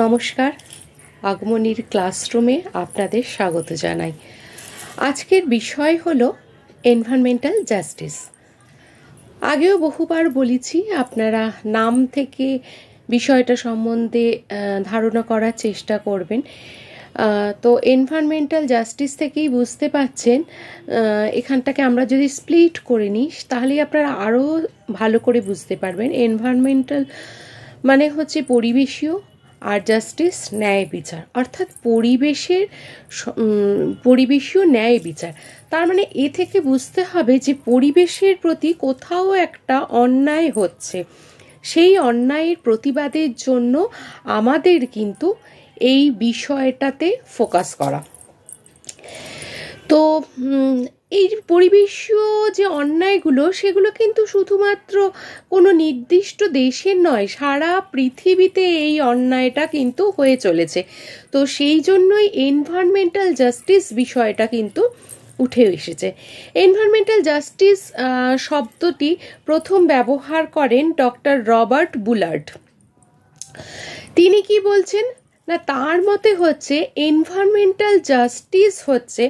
নমস্কার, আগমনীর ক্লাসরুমে আপনাদের স্বাগত জানাই। আজকের বিষয় হলো এনভায়রনমেন্টাল জাস্টিস। আগেও বহুবার বলেছি, আপনারা নাম থেকে বিষয়টা সম্বন্ধে ধারণা করার চেষ্টা করবেন। তো এনভায়রনমেন্টাল জাস্টিস থেকেই বুঝতে পাচ্ছেন, এখানটাকে আমরা যদি স্প্লিট করে নিই তাহলেই আপনারা আরও ভালো করে বুঝতে পারবেন। এনভায়রনমেন্টাল মানে হচ্ছে পরিবেশীয়, আর জাস্টিস ন্যায় বিচার, অর্থাৎ পরিবেশীয় ন্যায় বিচার। তার মানে এ থেকে বুঝতে হবে যে পরিবেশের প্রতি কোথাও একটা অন্যায় হচ্ছে, সেই অন্যায়ের প্রতিবাদের জন্য আমাদের কিন্তু এই বিষয়টাতে ফোকাস করা। তো এই পরিবেশীয় যে অন্যায়গুলো, সেগুলো কিন্তু শুধুমাত্র কোনো নির্দিষ্ট দেশের নয়, সারা পৃথিবীতে এই অন্যায়টা কিন্তু হয়ে চলেছে। তো সেই জন্যই এনভায়রনমেন্টাল জাস্টিস বিষয়টা কিন্তু উঠে এসেছে। এনভায়রনমেন্টাল জাস্টিস শব্দটি প্রথম ব্যবহার করেন ডক্টর রবার্ট বুলার্ড। তিনি কি বলছেন না, তার মতে হচ্ছে এনভায়রনমেন্টাল জাস্টিস হচ্ছে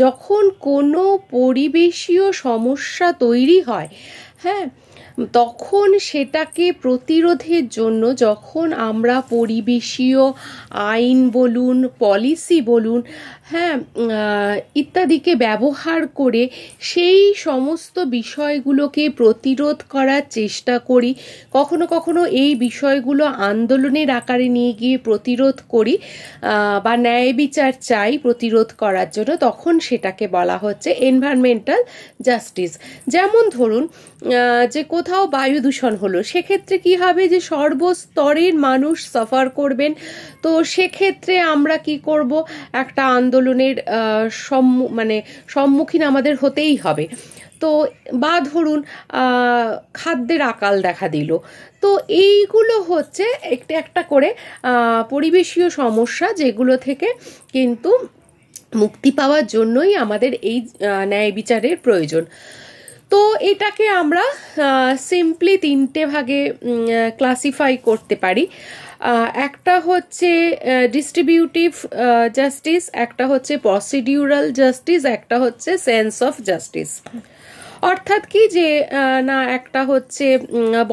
যখন কোনো পরিবেশীয় সমস্যা তৈরি হয়, হ্যাঁ, তখন সেটাকে প্রতিরোধের জন্য যখন আমরা পরিবেশীয় আইন বলুন, পলিসি বলুন, হ্যাঁ, ইত্যাদিকে ব্যবহার করে সেই সমস্ত বিষয়গুলোকে প্রতিরোধ করার চেষ্টা করি, কখনো কখনো এই বিষয়গুলো আন্দোলনের আকারে নিয়ে গিয়ে প্রতিরোধ করি বা ন্যায় বিচার চাই প্রতিরোধ করার জন্য, তখন সেটাকে বলা হচ্ছে এনভায়রনমেন্টাল জাস্টিস। যেমন ধরুন যে কোথাও বায়ু দূষণ হলো, সেক্ষেত্রে কি হবে যে সর্বস্তরের মানুষ সাফার করবেন। তো সেক্ষেত্রে আমরা কি করব, একটা আন্দোলনের সম্মুখীন আমাদের হতেই হবে। তো বা ধরুন খাদ্যের আকাল দেখা দিল। তো এইগুলো হচ্ছে একটা একটা করে পরিবেশীয় সমস্যা, যেগুলো থেকে কিন্তু মুক্তি পাওয়ার জন্যই আমাদের এই ন্যায় বিচারের প্রয়োজন। তো এটাকে আমরা সিম্পলি তিনটে ভাগে ক্লাসিফাই করতে পারি। একটা হচ্ছে ডিস্ট্রিবিউটিভ জাস্টিস, একটা হচ্ছে প্রসিডিউরাল জাস্টিস, একটা হচ্ছে সেন্স অফ জাস্টিস। অর্থাৎ কি যে না, একটা হচ্ছে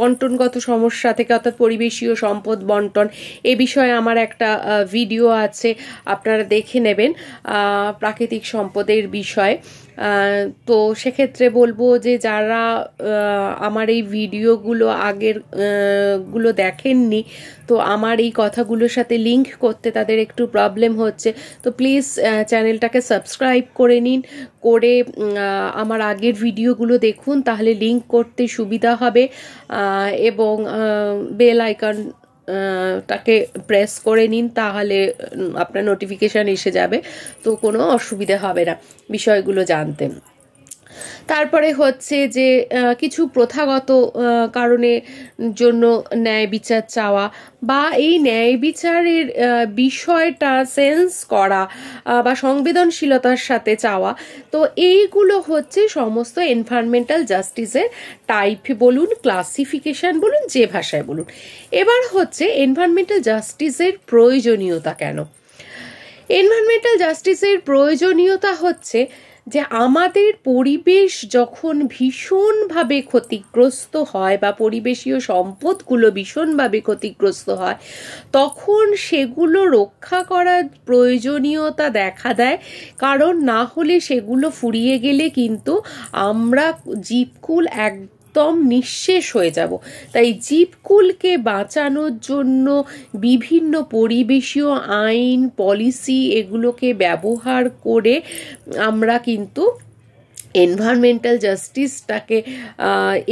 বন্টনগত সমস্যা থেকে, অর্থাৎ পরিবেশীয় সম্পদ বন্টন, এ বিষয়ে আমার একটা ভিডিও আছে, আপনারা দেখে নেবেন, প্রাকৃতিক সম্পদের বিষয়। তো সেক্ষেত্রে বলবো যে যারা আমার এই ভিডিওগুলো আগের গুলো দেখেননি, তো আমার এই কথাগুলোর সাথে লিঙ্ক করতে তাদের একটু প্রবলেম হচ্ছে, তো প্লিজ চ্যানেলটাকে সাবস্ক্রাইব করে নিন, করে আমার আগের ভিডিওগুলো দেখুন, তাহলে লিঙ্ক করতে সুবিধা হবে। এবং বেল আইকন টাকে প্রেস করে নিন, তাহলে আপনার নোটিফিকেশান এসে যাবে, তো কোনো অসুবিধা হবে না বিষয়গুলো জানতে। তারপরে হচ্ছে যে কিছু প্রথাগত কারণে জন্য ন্যায় বিচার চাওয়া, বা এই ন্যায় বিচারের বিষয়টা সেন্স করা বা সংবেদনশীলতার সাথে চাওয়া। তো এইগুলো হচ্ছে সমস্ত এনভায়রনমেন্টাল জাস্টিসের টাইপ বলুন, ক্লাসিফিকেশন বলুন, যে ভাষায় বলুন। এবার হচ্ছে এনভায়রনমেন্টাল জাস্টিসের প্রয়োজনীয়তা কেন। এনভায়রনমেন্টাল জাস্টিসের প্রয়োজনীয়তা হচ্ছে যে আমাদের পরিবেশ যখন ভীষণভাবে ক্ষতিগ্রস্ত হয় বা পরিবেশীয় সম্পদগুলো ভীষণভাবে ক্ষতিগ্রস্ত হয়, তখন সেগুলো রক্ষা করার প্রয়োজনীয়তা দেখা দেয়। কারণ না হলে সেগুলো ফুরিয়ে গেলে কিন্তু আমরা জীবকুল একদম নিঃশেষ হয়ে যাব। তাই জীবকুলকে বাঁচানোর জন্য বিভিন্ন পরিবেশীয় আইন, পলিসি, এগুলোকে ব্যবহার করে আমরা কিন্তু এনভায়রনমেন্টাল জাস্টিসটাকে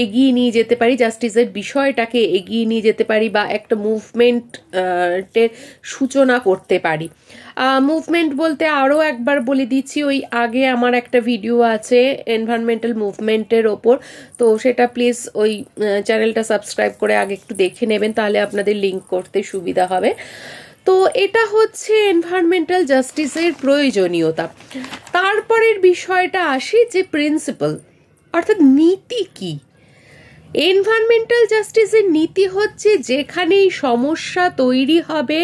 এগিয়ে নিয়ে যেতে পারি, জাস্টিসের বিষয়টাকে এগিয়ে নিয়ে যেতে পারি, বা একটা মুভমেন্টের সূচনা করতে পারি। মুভমেন্ট বলতে আরও একবার বলে দিচ্ছি, ওই আগে আমার একটা ভিডিও আছে এনভায়রনমেন্টাল মুভমেন্টের ওপর, তো সেটা প্লিজ ওই চ্যানেলটা সাবস্ক্রাইব করে আগে একটু দেখে নেবেন, তাহলে আপনাদের লিঙ্ক করতে সুবিধা হবে। তো এটা হচ্ছে এনভায়রনমেন্টাল জাস্টিসের প্রয়োজনীয়তা। তারপরের বিষয়টা আসি যে প্রিন্সিপাল, অর্থাৎ নীতি কি। এনভায়রনমেন্টাল জাস্টিসের নীতি হচ্ছে যেখানেই সমস্যা তৈরি হবে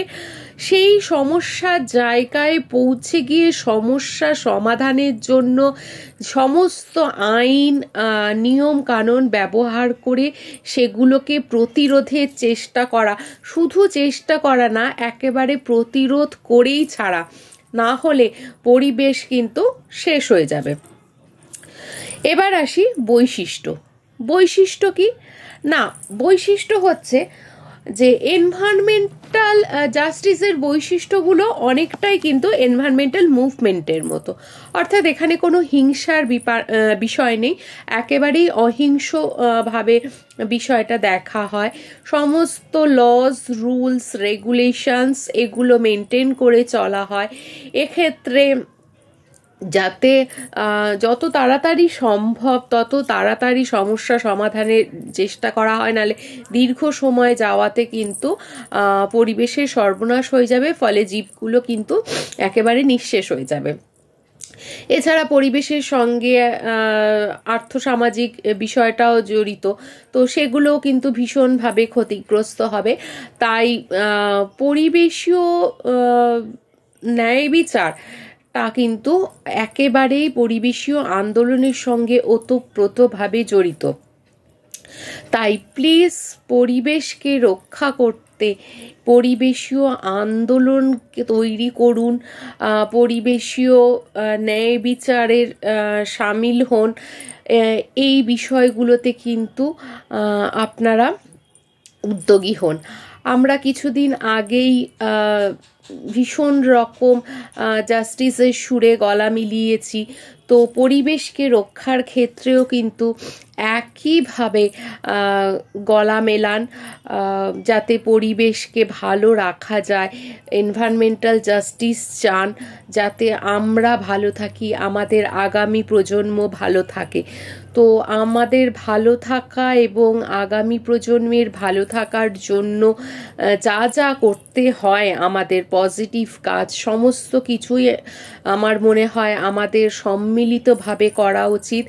সেই সমস্যার জায়গায় পৌঁছে গিয়ে সমস্যা সমাধানের জন্য সমস্ত আইন নিয়ম কানুন ব্যবহার করে সেগুলোকে প্রতিরোধের চেষ্টা করা, শুধু চেষ্টা করা না, একেবারে প্রতিরোধ করেই ছাড়া, না হলে পরিবেশ কিন্তু শেষ হয়ে যাবে। এবার আসি বৈশিষ্ট্য। বৈশিষ্ট্য কি না, বৈশিষ্ট্য হচ্ছে যে এনভায়রনমেন্টাল জাস্টিসের বৈশিষ্ট্যগুলো অনেকটাই কিন্তু এনভায়রনমেন্টাল মুভমেন্টের মতো, অর্থাৎ এখানে কোনো হিংসার বিষয় নেই, একেবারেই অহিংস ভাবে বিষয়টা দেখা হয়। সমস্ত লজ রুলস রেগুলেশনস এগুলো মেনটেন করে চলা হয়। এক্ষেত্রে যাতে যত তাড়াতাড়ি সম্ভব তত তাড়াতাড়ি সমস্যা সমাধানের চেষ্টা করা হয়, নাহলে দীর্ঘ সময় যাওয়াতে কিন্তু পরিবেশের সর্বনাশ হয়ে যাবে, ফলে জীবগুলো কিন্তু একেবারে নিঃশেষ হয়ে যাবে। এছাড়া পরিবেশের সঙ্গে আর্থসামাজিক বিষয়টাও জড়িত, তো সেগুলোও কিন্তু ভীষণভাবে ক্ষতিগ্রস্ত হবে। তাই পরিবেশীয় ন্যায় বিচার তা কিন্তু একেবারেই পরিবেশীয় আন্দোলনের সঙ্গে ওতপ্রোতভাবে জড়িত। তাই প্লিজ পরিবেশকে রক্ষা করতে পরিবেশীয় আন্দোলন তৈরি করুন, পরিবেশীয় ন্যায় বিচারের সামিল হন। এই বিষয়গুলোতে কিন্তু আপনারা উদ্যোগী হন। আমরা কিছুদিন আগেই ভীষণ রকম জাস্টিসের সুরে গলা মিলিয়েছি, তো পরিবেশকে রক্ষার ক্ষেত্রেও কিন্তু একইভাবে গলা মেলান, যাতে পরিবেশকে ভালো রাখা যায়। এনভায়রনমেন্টাল জাস্টিস চান যাতে আমরা ভালো থাকি, আমাদের আগামী প্রজন্ম ভালো থাকে। তো আমাদের ভালো থাকা এবং আগামী প্রজন্মের ভালো থাকার জন্য যা যা করতে হয় আমাদের পজিটিভ কাজ, সমস্ত কিছুই আমার মনে হয় আমাদের সম্মিলিতভাবে করা উচিত।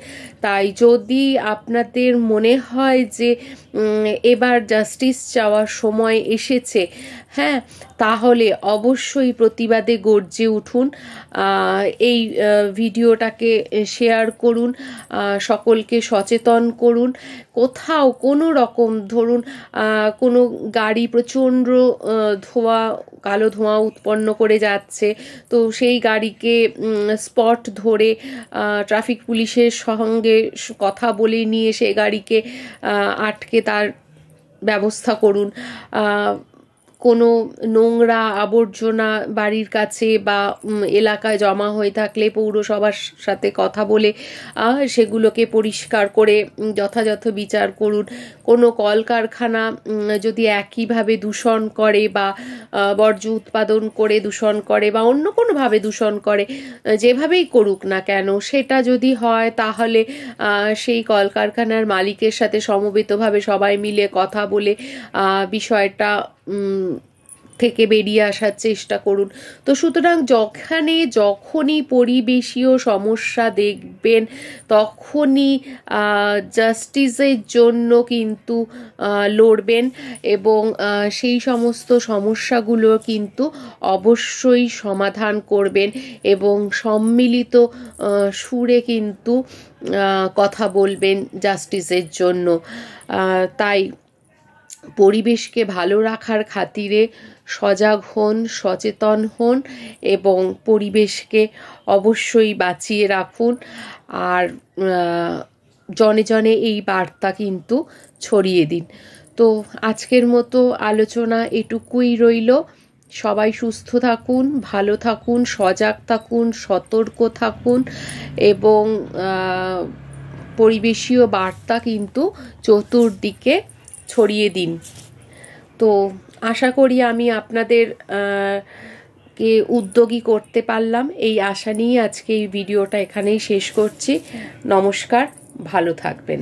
তাই যদি আপনাদের মনে হয় যে এবার জাস্টিস চাওয়ার সময় এসেছে, হ্যাঁ, তাহলে অবশ্যই প্রতিবাদে গর্জে উঠুন, এই ভিডিওটাকে শেয়ার করুন, সকলকে সচেতন করুন। কোথাও কোনো রকম ধরুন কোনো গাড়ি প্রচণ্ড কালো ধোঁয়া উৎপন্ন করে যাচ্ছে, তো সেই গাড়িকে স্পট ধরে ট্রাফিক পুলিশের সঙ্গে কথা বলে নিয়ে সে গাড়িকে আটকে তার ব্যবস্থা করুন। কোনো নোংরা আবর্জনা বাড়ির কাছে বা এলাকায় জমা হয়ে থাকলে পৌরসভার সাথে কথা বলে সেগুলোকে পরিষ্কার করে যথাযথ বিচার করুন। কোনো কলকারখানা যদি একইভাবে দূষণ করে বা বর্জ্য উৎপাদন করে দূষণ করে বা অন্য কোনোভাবে দূষণ করে, যেভাবেই করুক না কেন, সেটা যদি হয় তাহলে সেই কলকারখানার মালিকের সাথে সমবেতভাবে সবাই মিলে কথা বলে বিষয়টা থেকে বেরিয়ে আসার চেষ্টা করুন। তো সুতরাং যখনই পরিবেশীয় সমস্যা দেখবেন তখনই জাস্টিসের জন্য কিন্তু লড়বেন এবং সেই সমস্ত সমস্যাগুলো কিন্তু অবশ্যই সমাধান করবেন এবং সম্মিলিত সুরে কিন্তু কথা বলবেন জাস্টিসের জন্য। তাই পরিবেশকে ভালো রাখার খাতিরে সজাগ হন, সচেতন হন এবং পরিবেশকে অবশ্যই বাঁচিয়ে রাখুন। আর জনে জনে এই বার্তা কিন্তু ছড়িয়ে দিন। তো আজকের মতো আলোচনা এটুকুই রইল। সবাই সুস্থ থাকুন, ভালো থাকুন, সজাগ থাকুন, সতর্ক থাকুন এবং পরিবেশীয় বার্তা কিন্তু চতুর্দিকে ছড়িয়ে দিন। তো আশা করি আমি আপনাদের কে উদ্যোগী করতে পারলাম, এই আশা নিয়ে আজকে এই ভিডিওটা এখানেই শেষ করছি। নমস্কার, ভালো থাকবেন।